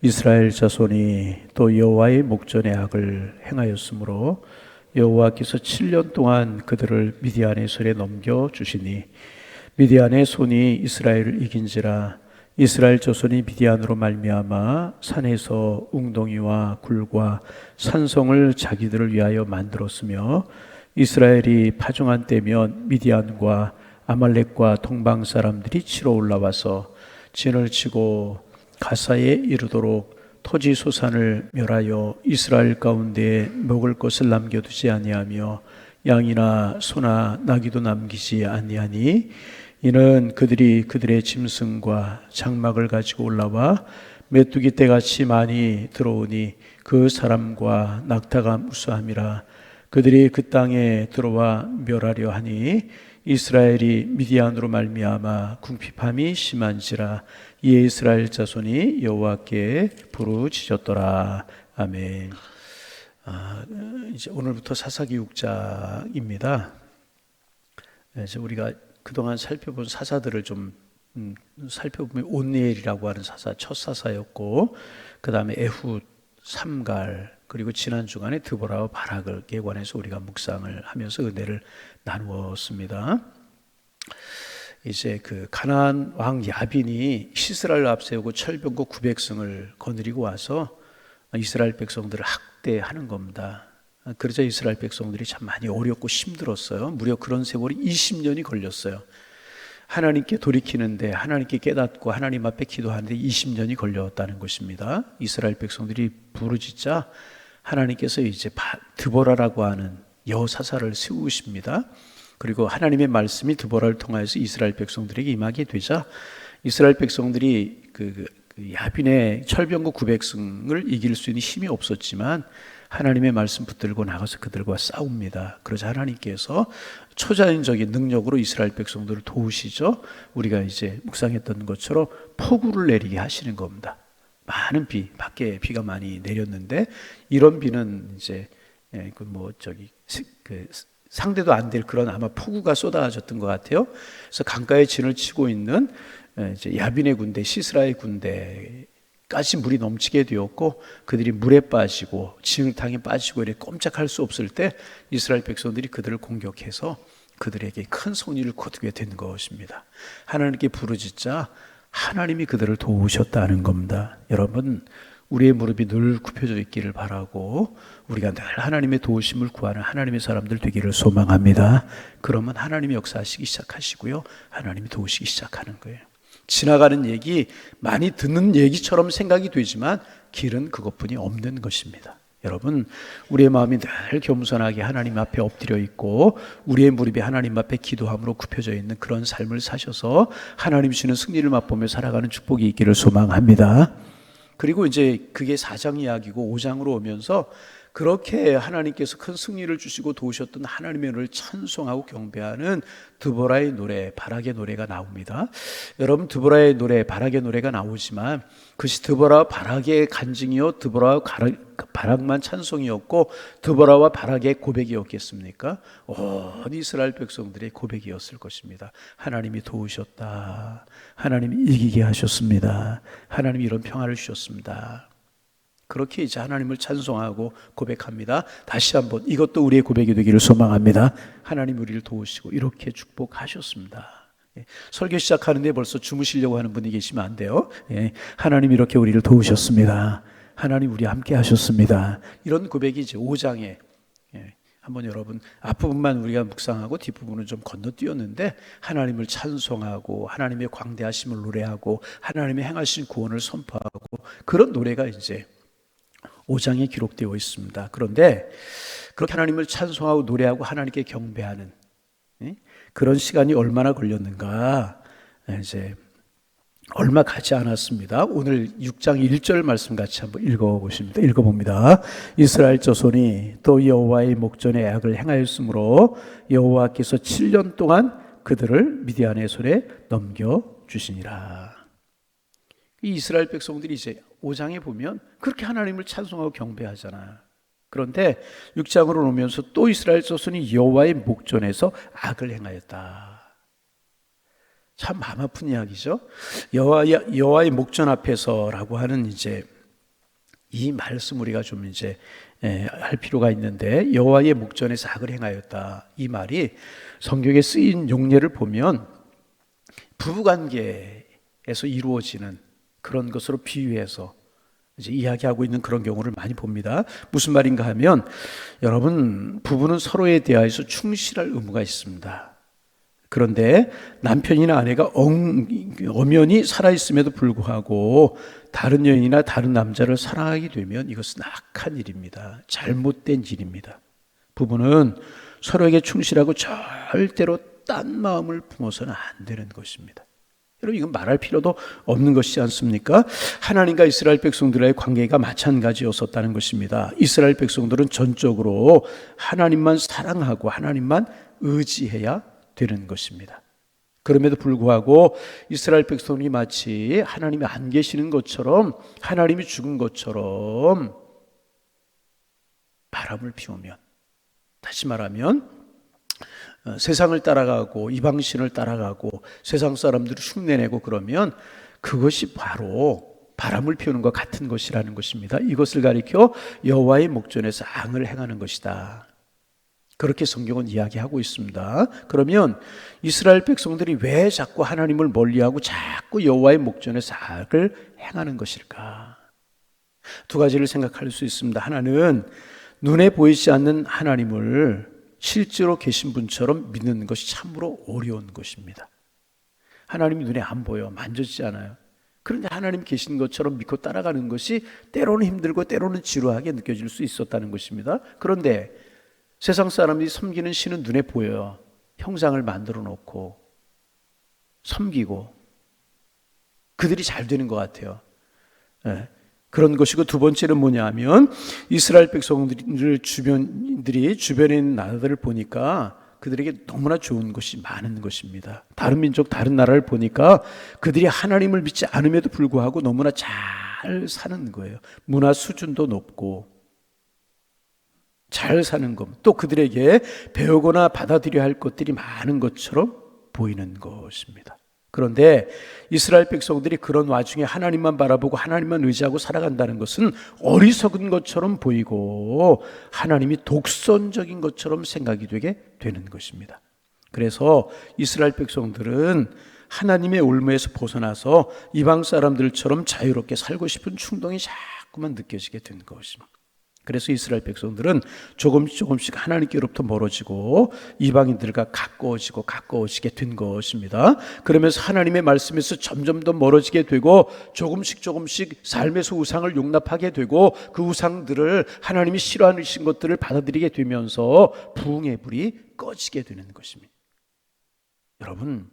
이스라엘 자손이 또 여호와의 목전에 악을 행하였으므로 여호와께서 7년 동안 그들을 미디안의 손에 넘겨 주시니 미디안의 손이 이스라엘을 이긴지라. 이스라엘 자손이 미디안으로 말미암아 산에서 웅덩이와 굴과 산성을 자기들을 위하여 만들었으며 이스라엘이 파종한 때면 미디안과 아말렉과 동방 사람들이 치러 올라와서 진을 치고 가사에 이르도록 토지 소산을 멸하여 이스라엘 가운데 먹을 것을 남겨두지 아니하며 양이나 소나 나귀도 남기지 아니하니 이는 그들이 그들의 짐승과 장막을 가지고 올라와 메뚜기 떼같이 많이 들어오니 그 사람과 낙타가 무수함이라. 그들이 그 땅에 들어와 멸하려 하니 이스라엘이 미디안으로 말미암아 궁핍함이 심한지라. 이에 이스라엘 자손이 여호와께 부르짖었더라. 아멘. 이제 오늘부터 사사기 6장입니다. 이제 우리가 그동안 살펴본 사사들을 좀 살펴보면 온니엘이라고 하는 사사 첫 사사였고, 그 다음에 에훗, 삼갈, 그리고 지난 주간에 드보라와 바락에 관해서 우리가 묵상을 하면서 은혜를 나누었습니다. 이제 그 가나안 왕 야빈이 시스라를 앞세우고 철병거 900승을 거느리고 와서 이스라엘 백성들을 학대하는 겁니다. 그러자 이스라엘 백성들이 참 많이 어렵고 힘들었어요. 무려 그런 세월이 20년이 걸렸어요. 하나님께 돌이키는데, 하나님께 깨닫고 하나님 앞에 기도하는데 20년이 걸렸다는 것입니다. 이스라엘 백성들이 부르짖자 하나님께서 이제 드보라라고 하는 여사사를 세우십니다. 그리고 하나님의 말씀이 드보라를 통하여서 이스라엘 백성들에게 임하게 되자 이스라엘 백성들이 그 야빈의 철병거 900승을 이길 수 있는 힘이 없었지만 하나님의 말씀 붙들고 나가서 그들과 싸웁니다. 그러자 하나님께서 초자연적인 능력으로 이스라엘 백성들을 도우시죠. 우리가 이제 묵상했던 것처럼 폭우를 내리게 하시는 겁니다. 많은 비, 밖에 비가 많이 내렸는데 이런 비는 이제 상대도 안 될 그런 아마 폭우가 쏟아졌던 것 같아요. 그래서 강가에 진을 치고 있는 이제 야빈의 군대, 시스라의 군대까지 물이 넘치게 되었고, 그들이 물에 빠지고 진흙탕에 빠지고 이렇게 꼼짝할 수 없을 때 이스라엘 백성들이 그들을 공격해서 그들에게 큰 승리를 거두게 된 것입니다. 하나님께 부르짖자 하나님이 그들을 도우셨다는 겁니다. 여러분, 우리의 무릎이 늘 굽혀져 있기를 바라고 우리가 늘 하나님의 도우심을 구하는 하나님의 사람들 되기를 소망합니다. 그러면 하나님이 역사하시기 시작하시고요, 하나님이 도우시기 시작하는 거예요. 지나가는 얘기, 많이 듣는 얘기처럼 생각이 되지만 길은 그것뿐이 없는 것입니다. 여러분, 우리의 마음이 늘 겸손하게 하나님 앞에 엎드려 있고 우리의 무릎이 하나님 앞에 기도함으로 굽혀져 있는 그런 삶을 사셔서 하나님 주시는 승리를 맛보며 살아가는 축복이 있기를 소망합니다. 그리고 이제 그게 4장 이야기고 5장으로 오면서 그렇게 하나님께서 큰 승리를 주시고 도우셨던 하나님의 은혜를 찬송하고 경배하는 드보라의 노래, 바락의 노래가 나옵니다. 여러분, 드보라의 노래, 바락의 노래가 나오지만 그것이 드보라와 바락의 간증이요, 드보라와 바락만 찬송이었고 드보라와 바락의 고백이었겠습니까? 온 이스라엘 백성들의 고백이었을 것입니다. 하나님이 도우셨다. 하나님이 이기게 하셨습니다. 하나님이 이런 평화를 주셨습니다. 그렇게 이제 하나님을 찬송하고 고백합니다. 다시 한번 이것도 우리의 고백이 되기를 소망합니다. 하나님 우리를 도우시고 이렇게 축복하셨습니다. 설교 시작하는데 벌써 주무시려고 하는 분이 계시면 안 돼요. 하나님 이렇게 우리를 도우셨습니다. 하나님 우리 함께 하셨습니다. 이런 고백이 이제 5장에 한번 여러분 앞부분만 우리가 묵상하고 뒷부분은 좀 건너뛰었는데 하나님을 찬송하고 하나님의 광대하심을 노래하고 하나님의 행하신 구원을 선포하고 그런 노래가 이제 5장에 기록되어 있습니다. 그런데 그렇게 하나님을 찬송하고 노래하고 하나님께 경배하는 그런 시간이 얼마나 걸렸는가, 이제 얼마 가지 않았습니다. 오늘 6장 1절 말씀 같이 한번 읽어봅니다. 이스라엘 자손이 또 여호와의 목전에 악을 행하였으므로 여호와께서 7년 동안 그들을 미디안의 손에 넘겨주시니라. 이 이스라엘 백성들이 이제 5장에 보면 그렇게 하나님을 찬송하고 경배하잖아요. 그런데 6장으로 오면서 또 이스라엘 자손이 여호와의 목전에서 악을 행하였다. 참 마음 아픈 이야기죠. 여호와의 목전 앞에서라고 하는 이제 이 말씀 우리가 좀 이제 할 필요가 있는데, 여호와의 목전에서 악을 행하였다. 이 말이 성경에 쓰인 용례를 보면 부부관계에서 이루어지는 그런 것으로 비유해서 이제 이야기하고 있는 그런 경우를 많이 봅니다. 무슨 말인가 하면, 여러분, 부부는 서로에 대하여서 충실할 의무가 있습니다. 그런데 남편이나 아내가 엄연히 살아있음에도 불구하고 다른 여인이나 다른 남자를 사랑하게 되면 이것은 악한 일입니다. 잘못된 일입니다. 부부는 서로에게 충실하고 절대로 딴 마음을 품어서는 안 되는 것입니다. 여러분, 이건 말할 필요도 없는 것이지 않습니까? 하나님과 이스라엘 백성들의 관계가 마찬가지였었다는 것입니다. 이스라엘 백성들은 전적으로 하나님만 사랑하고 하나님만 의지해야 되는 것입니다. 그럼에도 불구하고 이스라엘 백성이 마치 하나님이 안 계시는 것처럼, 하나님이 죽은 것처럼 바람을 피우면, 다시 말하면 세상을 따라가고 이방신을 따라가고 세상 사람들을 흉내내고 그러면 그것이 바로 바람을 피우는 것 같은 것이라는 것입니다. 이것을 가리켜 여호와의 목전에서 악을 행하는 것이다. 그렇게 성경은 이야기하고 있습니다. 그러면 이스라엘 백성들이 왜 자꾸 하나님을 멀리하고 자꾸 여호와의 목전에서 악을 행하는 것일까? 두 가지를 생각할 수 있습니다. 하나는 눈에 보이지 않는 하나님을 실제로 계신 분처럼 믿는 것이 참으로 어려운 것입니다. 하나님이 눈에 안 보여, 만져지지 않아요. 그런데 하나님 계신 것처럼 믿고 따라가는 것이 때로는 힘들고 때로는 지루하게 느껴질 수 있었다는 것입니다. 그런데 세상 사람들이 섬기는 신은 눈에 보여요. 형상을 만들어 놓고 섬기고 그들이 잘 되는 것 같아요. 네. 그런 것이고, 두 번째는 뭐냐 하면 이스라엘 백성들이 주변에 있는 나라들을 보니까 그들에게 너무나 좋은 것이 많은 것입니다. 다른 민족, 다른 나라를 보니까 그들이 하나님을 믿지 않음에도 불구하고 너무나 잘 사는 거예요. 문화 수준도 높고 잘 사는 것, 또 그들에게 배우거나 받아들여야 할 것들이 많은 것처럼 보이는 것입니다. 그런데 이스라엘 백성들이 그런 와중에 하나님만 바라보고 하나님만 의지하고 살아간다는 것은 어리석은 것처럼 보이고 하나님이 독선적인 것처럼 생각이 되게 되는 것입니다. 그래서 이스라엘 백성들은 하나님의 올무에서 벗어나서 이방 사람들처럼 자유롭게 살고 싶은 충동이 자꾸만 느껴지게 된 것입니다. 그래서 이스라엘 백성들은 조금씩 하나님께로부터 멀어지고 이방인들과 가까워지게 된 것입니다. 그러면서 하나님의 말씀에서 점점 더 멀어지게 되고 조금씩 삶에서 우상을 용납하게 되고 그 우상들을, 하나님이 싫어하시는 것들을 받아들이게 되면서 부흥의 불이 꺼지게 되는 것입니다. 여러분,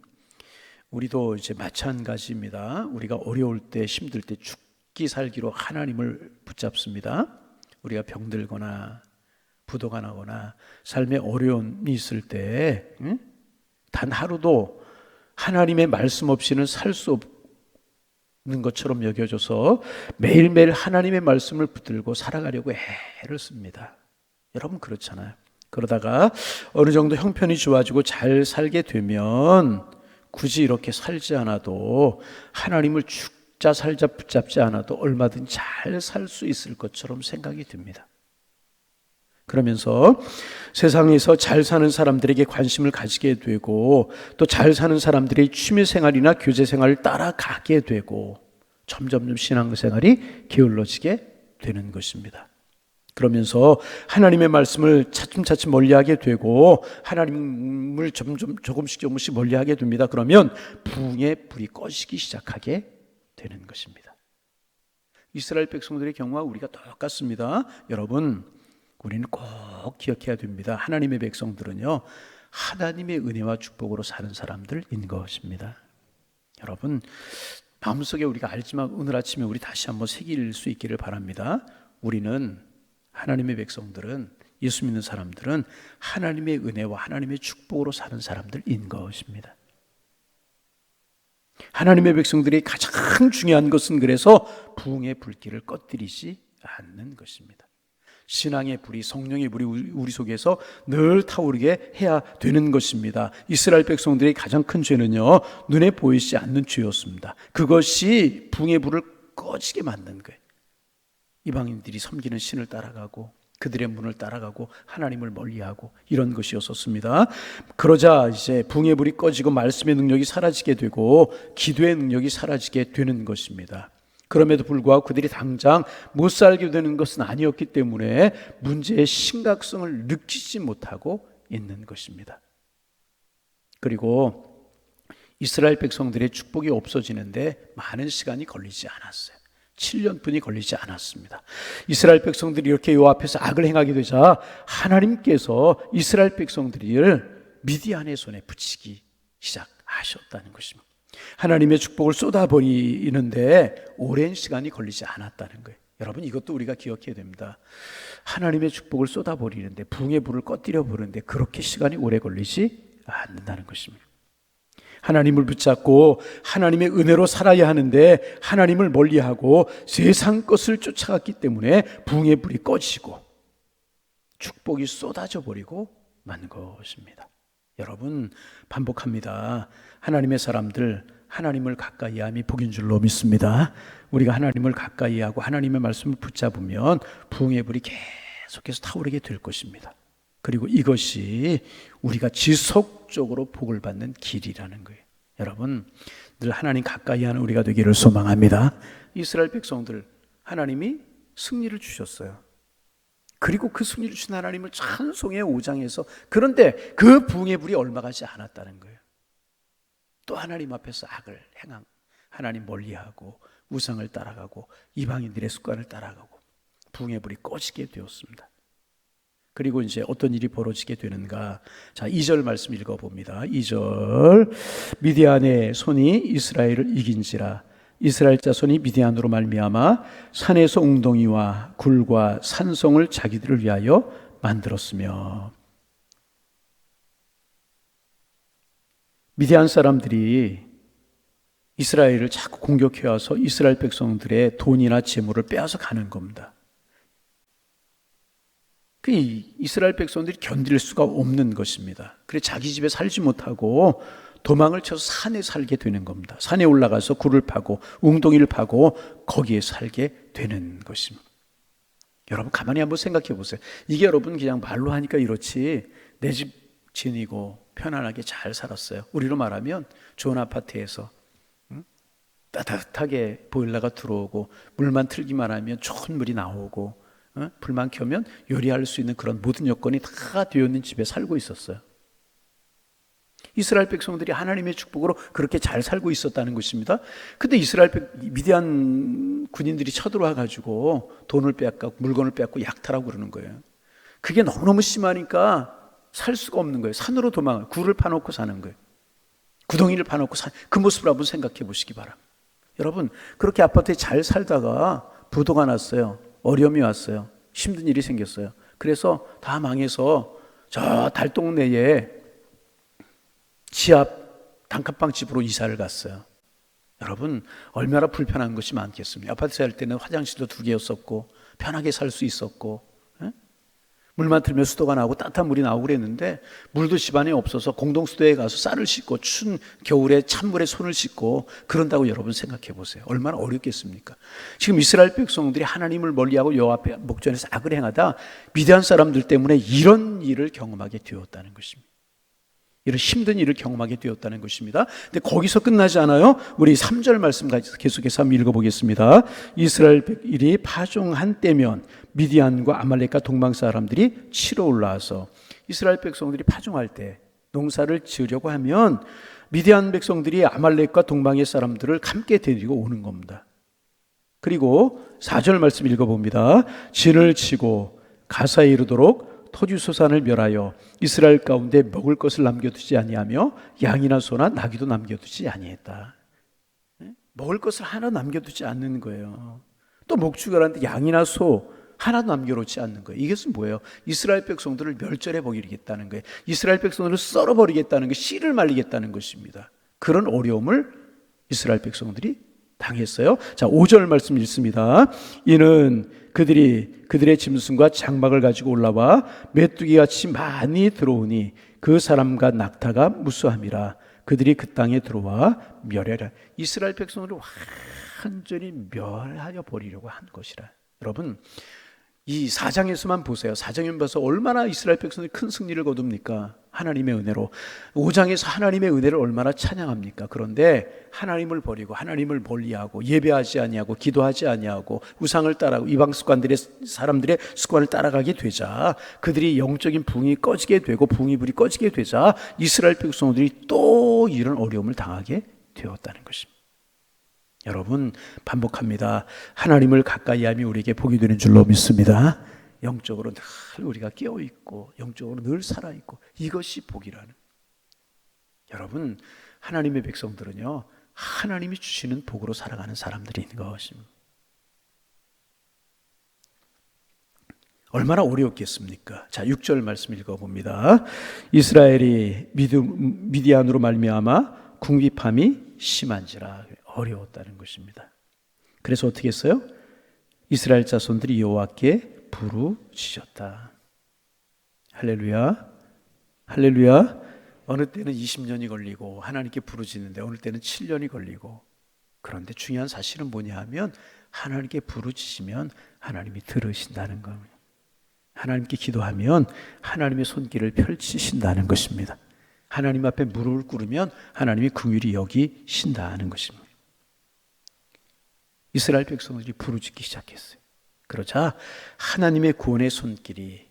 우리도 이제 마찬가지입니다. 우리가 어려울 때, 힘들 때 죽기 살기로 하나님을 붙잡습니다. 우리가 병들거나 부도가 나거나 삶에 어려움이 있을 때 단 하루도 하나님의 말씀 없이는 살 수 없는 것처럼 여겨져서 매일매일 하나님의 말씀을 붙들고 살아가려고 애를 씁니다. 여러분 그렇잖아요. 그러다가 어느 정도 형편이 좋아지고 잘 살게 되면 굳이 이렇게 살지 않아도, 하나님을 살자 붙잡지 않아도 얼마든지 잘 살 수 있을 것처럼 생각이 듭니다. 그러면서 세상에서 잘 사는 사람들에게 관심을 가지게 되고, 또 잘 사는 사람들의 취미생활이나 교제생활을 따라가게 되고, 점점 신앙생활이 게을러지게 되는 것입니다. 그러면서 하나님의 말씀을 차츰차츰 멀리하게 되고 하나님을 조금씩 멀리하게 됩니다. 그러면 부흥의 불이 꺼지기 시작하게 되는 것입니다. 이스라엘 백성들의 경우와 우리가 똑같습니다. 여러분, 우리는 꼭 기억해야 됩니다. 하나님의 백성들은요, 하나님의 은혜와 축복으로 사는 사람들인 것입니다. 여러분, 마음속에 우리가 알지만 오늘 아침에 우리 다시 한번 새길 수 있기를 바랍니다. 우리는, 하나님의 백성들은, 예수 믿는 사람들은 하나님의 은혜와 하나님의 축복으로 사는 사람들인 것입니다. 하나님의 백성들이 가장 중요한 것은 그래서 부흥의 불길을 꺼뜨리지 않는 것입니다. 신앙의 불이, 성령의 불이 우리 속에서 늘 타오르게 해야 되는 것입니다. 이스라엘 백성들의 가장 큰 죄는요, 눈에 보이지 않는 죄였습니다. 그것이 부흥의 불을 꺼지게 만든 거예요. 이방인들이 섬기는 신을 따라가고 그들의 문을 따라가고 하나님을 멀리하고 이런 것이었었습니다. 그러자 이제 붕의 불이 꺼지고 말씀의 능력이 사라지게 되고 기도의 능력이 사라지게 되는 것입니다. 그럼에도 불구하고 그들이 당장 못 살게 되는 것은 아니었기 때문에 문제의 심각성을 느끼지 못하고 있는 것입니다. 그리고 이스라엘 백성들의 축복이 없어지는데 많은 시간이 걸리지 않았어요. 7년뿐이 걸리지 않았습니다. 이스라엘 백성들이 이렇게 요 앞에서 악을 행하게 되자 하나님께서 이스라엘 백성들을 미디안의 손에 붙이기 시작하셨다는 것입니다. 하나님의 축복을 쏟아버리는데 오랜 시간이 걸리지 않았다는 거예요. 여러분, 이것도 우리가 기억해야 됩니다. 하나님의 축복을 쏟아버리는데, 붕의 불을 꺼뜨려 버리는데 그렇게 시간이 오래 걸리지 않는다는 것입니다. 하나님을 붙잡고 하나님의 은혜로 살아야 하는데 하나님을 멀리하고 세상 것을 쫓아갔기 때문에 붕의 불이 꺼지고 축복이 쏟아져 버리고 만 것입니다. 여러분, 반복합니다. 하나님의 사람들, 하나님을 가까이함이 복인 줄로 믿습니다. 우리가 하나님을 가까이하고 하나님의 말씀을 붙잡으면 붕의 불이 계속해서 타오르게 될 것입니다. 그리고 이것이 우리가 지속적으로 복을 받는 길이라는 거예요. 여러분, 늘 하나님 가까이 하는 우리가 되기를 소망합니다. 이스라엘 백성들, 하나님이 승리를 주셨어요. 그리고 그 승리를 주신 하나님을 찬송의 5장에서, 그런데 그 붕의 불이 얼마 가지 않았다는 거예요. 또 하나님 앞에서 악을 행한, 하나님 멀리하고 우상을 따라가고 이방인들의 습관을 따라가고 붕의 불이 꺼지게 되었습니다. 그리고 이제 어떤 일이 벌어지게 되는가? 자, 2절 말씀 읽어봅니다. 2절, 미디안의 손이 이스라엘을 이긴지라. 이스라엘 자손이 미디안으로 말미암아 산에서 웅덩이와 굴과 산성을 자기들을 위하여 만들었으며. 미디안 사람들이 이스라엘을 자꾸 공격해 와서 이스라엘 백성들의 돈이나 재물을 빼앗아 가는 겁니다. 그 이스라엘 백성들이 견딜 수가 없는 것입니다. 그래서 자기 집에 살지 못하고 도망을 쳐서 산에 살게 되는 겁니다. 산에 올라가서 굴을 파고 웅덩이를 파고 거기에 살게 되는 것입니다. 여러분, 가만히 한번 생각해 보세요. 이게 여러분 그냥 말로 하니까 이렇지, 내 집 지니고 편안하게 잘 살았어요. 우리로 말하면 좋은 아파트에서 따뜻하게 보일러가 들어오고 물만 틀기만 하면 좋은 물이 나오고 불만 켜면 요리할 수 있는 그런 모든 여건이 다 되어 있는 집에 살고 있었어요. 이스라엘 백성들이 하나님의 축복으로 그렇게 잘 살고 있었다는 것입니다. 근데 미디안 군인들이 쳐들어와 가지고 돈을 빼앗고 물건을 빼앗고 약탈하고 그러는 거예요. 그게 너무너무 심하니까 살 수가 없는 거예요. 산으로 도망을, 굴을 파놓고 사는 거예요. 구덩이를 파놓고 그 모습을 한번 생각해 보시기 바랍니다. 여러분, 그렇게 아파트에 잘 살다가 부도가 났어요. 어려움이 왔어요. 힘든 일이 생겼어요. 그래서 다 망해서 저 달동네에 지하 단칸방 집으로 이사를 갔어요. 여러분, 얼마나 불편한 것이 많겠습니까? 아파트 살 때는 화장실도 2개였었고 편하게 살 수 있었고, 물만 틀면 수도가 나오고 따뜻한 물이 나오고 그랬는데 물도 집안에 없어서 공동수도에 가서 쌀을 씻고 추운 겨울에 찬물에 손을 씻고 그런다고 여러분 생각해 보세요. 얼마나 어렵겠습니까? 지금 이스라엘 백성들이 하나님을 멀리하고 여호와 앞에 목전에서 악을 행하다 미디안 사람들 때문에 이런 일을 경험하게 되었다는 것입니다. 이런 힘든 일을 경험하게 되었다는 것입니다. 근데 거기서 끝나지 않아요. 우리 3절 말씀 계속해서 한번 읽어보겠습니다. 이스라엘이 파종한 때면 미디안과 아말렉과 동방 사람들이 치러 올라와서, 이스라엘 백성들이 파종할 때 농사를 지으려고 하면 미디안 백성들이 아말렉과 동방의 사람들을 함께 데리고 오는 겁니다. 그리고 4절 말씀 읽어봅니다. 진을 치고 가사에 이르도록 토지소산을 멸하여 이스라엘 가운데 먹을 것을 남겨두지 아니하며 양이나 소나 나귀도 남겨두지 아니했다. 먹을 것을 하나 남겨두지 않는 거예요. 또 목축하는데 양이나 소 하나도 남겨놓지 않는 거예요. 이것은 뭐예요? 이스라엘 백성들을 멸절해 버리겠다는 거예요. 이스라엘 백성들을 썰어버리겠다는 것, 씨를 말리겠다는 것입니다. 그런 어려움을 이스라엘 백성들이 당했어요. 자, 5절 말씀 읽습니다. 이는 그들의 짐승과 장막을 가지고 올라와 메뚜기같이 많이 들어오니 그 사람과 낙타가 무수함이라. 그들이 그 땅에 들어와 멸하라. 이스라엘 백성들을 완전히 멸하여 버리려고 한 것이라. 여러분, 이 4장에서만 보세요. 4장에 봐서 얼마나 이스라엘 백성들이 큰 승리를 거둡니까? 하나님의 은혜로. 5장에서 하나님의 은혜를 얼마나 찬양합니까? 그런데 하나님을 버리고 하나님을 멀리하고 예배하지 아니하고 기도하지 아니하고 우상을 따라하고 이방 사람들의 습관을 따라가게 되자 그들이 영적인 붕이 꺼지게 되고 붕이 불이 꺼지게 되자 이스라엘 백성들이 또 이런 어려움을 당하게 되었다는 것입니다. 여러분, 반복합니다. 하나님을 가까이 하면 우리에게 복이 되는 줄로 믿습니다. 영적으로 늘 우리가 깨어있고 영적으로 늘 살아있고 이것이 복이라는. 여러분, 하나님의 백성들은요, 하나님이 주시는 복으로 살아가는 사람들인 것입니다. 얼마나 어려웠겠습니까? 자, 6절 말씀 읽어봅니다. 이스라엘이 미디안으로 말미암아 궁핍함이 심한지라. 어려웠다는 것입니다. 그래서 어떻게 했어요? 이스라엘 자손들이 여호와께 부르짖었다. 할렐루야, 할렐루야. 어느 때는 20년이 걸리고 하나님께 부르짖는데 어느 때는 7년이 걸리고. 그런데 중요한 사실은 뭐냐 하면 하나님께 부르짖으면 하나님이 들으신다는 겁니다. 하나님께 기도하면 하나님의 손길을 펼치신다는 것입니다. 하나님 앞에 무릎을 꿇으면 하나님이 긍휼히 여기신다는 것입니다. 이스라엘 백성들이 부르짖기 시작했어요. 그러자 하나님의 구원의 손길이,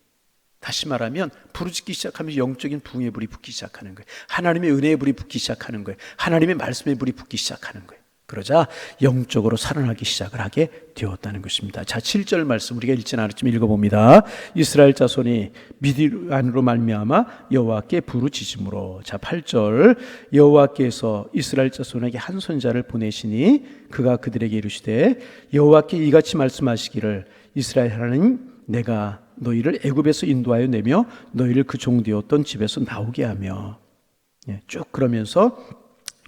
다시 말하면 부르짖기 시작하면 영적인 붕의 불이 붙기 시작하는 거예요. 하나님의 은혜의 불이 붙기 시작하는 거예요. 하나님의 말씀의 불이 붙기 시작하는 거예요. 그러자 영적으로 살아나기 시작을 하게 되었다는 것입니다. 자, 7절 말씀 우리가 읽지는 않았지만 읽어봅니다. 이스라엘 자손이 미디안으로 말미암아 여호와께 부르짖음으로. 자, 8절 여호와께서 이스라엘 자손에게 한 선자를 보내시니 그가 그들에게 이르시되 여호와께 이같이 말씀하시기를 이스라엘 하나님 내가 너희를 애굽에서 인도하여 내며 너희를 그 종되었던 집에서 나오게 하며. 쭉 그러면서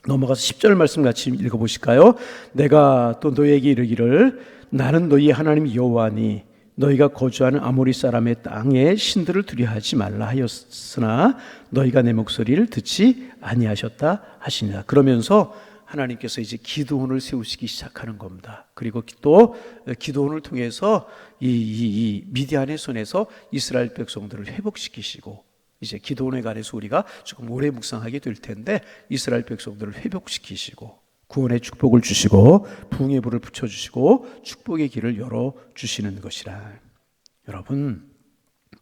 넘어가서 10절 말씀 같이 읽어보실까요? 내가 또 너희에게 이르기를 나는 너희 하나님 여호와니 너희가 거주하는 아모리 사람의 땅에 신들을 두려워하지 말라 하였으나 너희가 내 목소리를 듣지 아니하셨다 하시니라. 그러면서 하나님께서 이제 기드온을 세우시기 시작하는 겁니다. 그리고 또 기드온을 통해서 이 미디안의 손에서 이스라엘 백성들을 회복시키시고, 이제 기도원에 관해서 우리가 조금 오래 묵상하게 될 텐데 이스라엘 백성들을 회복시키시고 구원의 축복을 주시고 부흥의 불을 붙여주시고 축복의 길을 열어주시는 것이라. 여러분,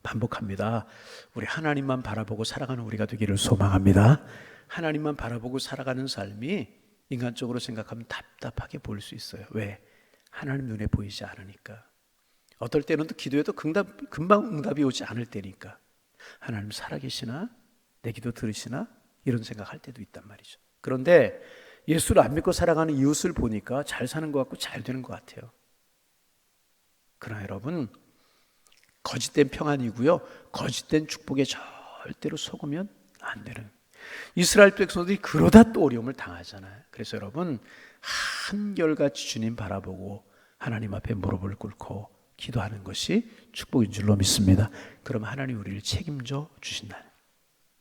반복합니다. 우리 하나님만 바라보고 살아가는 우리가 되기를 소망합니다. 하나님만 바라보고 살아가는 삶이 인간적으로 생각하면 답답하게 보일 수 있어요. 왜? 하나님 눈에 보이지 않으니까. 어떨 때는 또 기도해도 금방 응답이 오지 않을 때니까. 하나님 살아계시나? 내 기도 들으시나? 이런 생각할 때도 있단 말이죠. 그런데 예수를 안 믿고 살아가는 이웃을 보니까 잘 사는 것 같고 잘 되는 것 같아요. 그러나 여러분, 거짓된 평안이고요, 거짓된 축복에 절대로 속으면 안 되는, 이스라엘 백성들이 그러다 또 어려움을 당하잖아요. 그래서 여러분, 한결같이 주님 바라보고 하나님 앞에 무릎을 꿇고 기도하는 것이 축복인 줄로 믿습니다. 그럼 하나님 우리를 책임져 주신다.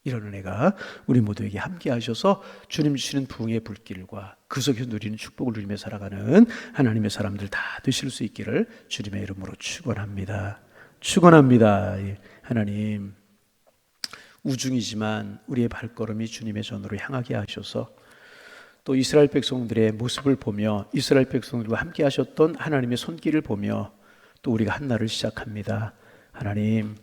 이런 은혜가 우리 모두에게 함께 하셔서 주님 주시는 부흥의 불길과 그 속에서 누리는 축복을 누리며 살아가는 하나님의 사람들 다 되실 수 있기를 주님의 이름으로 축원합니다. 축원합니다. 하나님, 우중이지만 우리의 발걸음이 주님의 전으로 향하게 하셔서 또 이스라엘 백성들의 모습을 보며 이스라엘 백성들과 함께 하셨던 하나님의 손길을 보며 또 우리가 한 날을 시작합니다. 하나님,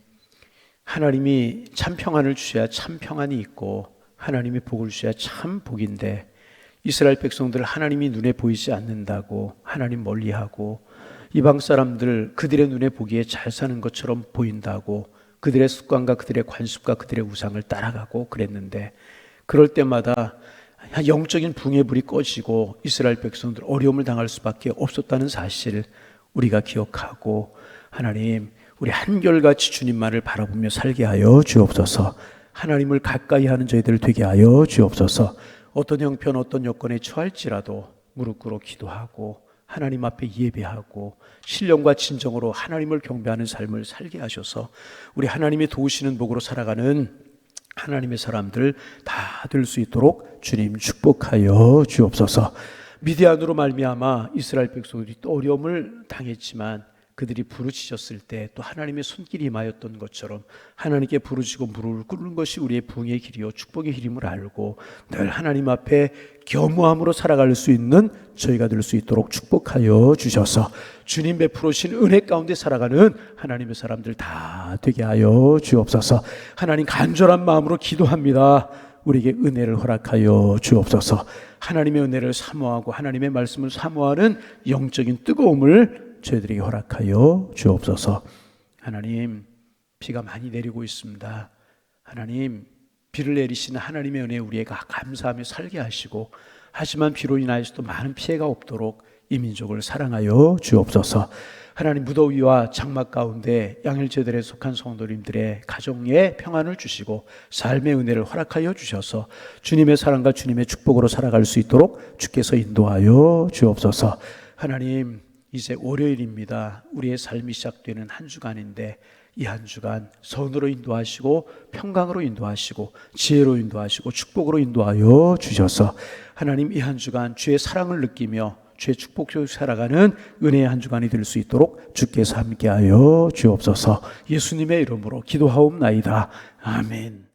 하나님이 참 평안을 주셔야 참 평안이 있고 하나님이 복을 주셔야 참 복인데 이스라엘 백성들 하나님이 눈에 보이지 않는다고 하나님 멀리하고 이방 사람들 그들의 눈에 보기에 잘 사는 것처럼 보인다고 그들의 습관과 그들의 관습과 그들의 우상을 따라가고 그랬는데, 그럴 때마다 영적인 붕의 불이 꺼지고 이스라엘 백성들 어려움을 당할 수밖에 없었다는 사실을 우리가 기억하고, 하나님, 우리 한결같이 주님만을 바라보며 살게 하여 주옵소서. 하나님을 가까이 하는 저희들 되게 하여 주옵소서. 어떤 형편 어떤 여건에 처할지라도 무릎 꿇어 기도하고 하나님 앞에 예배하고 신령과 진정으로 하나님을 경배하는 삶을 살게 하셔서 우리 하나님의 도우시는 복으로 살아가는 하나님의 사람들 다 될 수 있도록 주님 축복하여 주옵소서. 미디안으로 말미암아 이스라엘 백성들이 또 어려움을 당했지만 그들이 부르짖었을 때 또 하나님의 손길이 임하였던 것처럼 하나님께 부르짖고 무릎을 꿇는 것이 우리의 부흥의 길이요 축복의 길임을 알고 늘 하나님 앞에 겸허함으로 살아갈 수 있는 저희가 될 수 있도록 축복하여 주셔서 주님 베풀으신 은혜 가운데 살아가는 하나님의 사람들 다 되게 하여 주옵소서. 하나님 간절한 마음으로 기도합니다. 우리에게 은혜를 허락하여 주옵소서. 하나님의 은혜를 사모하고 하나님의 말씀을 사모하는 영적인 뜨거움을 저희들에게 허락하여 주옵소서. 하나님, 비가 많이 내리고 있습니다. 하나님, 비를 내리시는 하나님의 은혜에 우리가 감사하며 살게 하시고, 하지만 비로 인하여서도 많은 피해가 없도록 이 민족을 사랑하여 주옵소서. 하나님, 무더위와 장막 가운데 양일제들에 속한 성도님들의 가정에 평안을 주시고 삶의 은혜를 허락하여 주셔서 주님의 사랑과 주님의 축복으로 살아갈 수 있도록 주께서 인도하여 주옵소서. 하나님, 이제 월요일입니다. 우리의 삶이 시작되는 한 주간인데 이 한 주간 선으로 인도하시고 평강으로 인도하시고 지혜로 인도하시고 축복으로 인도하여 주셔서 하나님, 이 한 주간 주의 사랑을 느끼며 주의 축복 속에 살아가는 은혜의 한 주간이 될 수 있도록 주께서 함께하여 주옵소서. 예수님의 이름으로 기도하옵나이다. 아멘.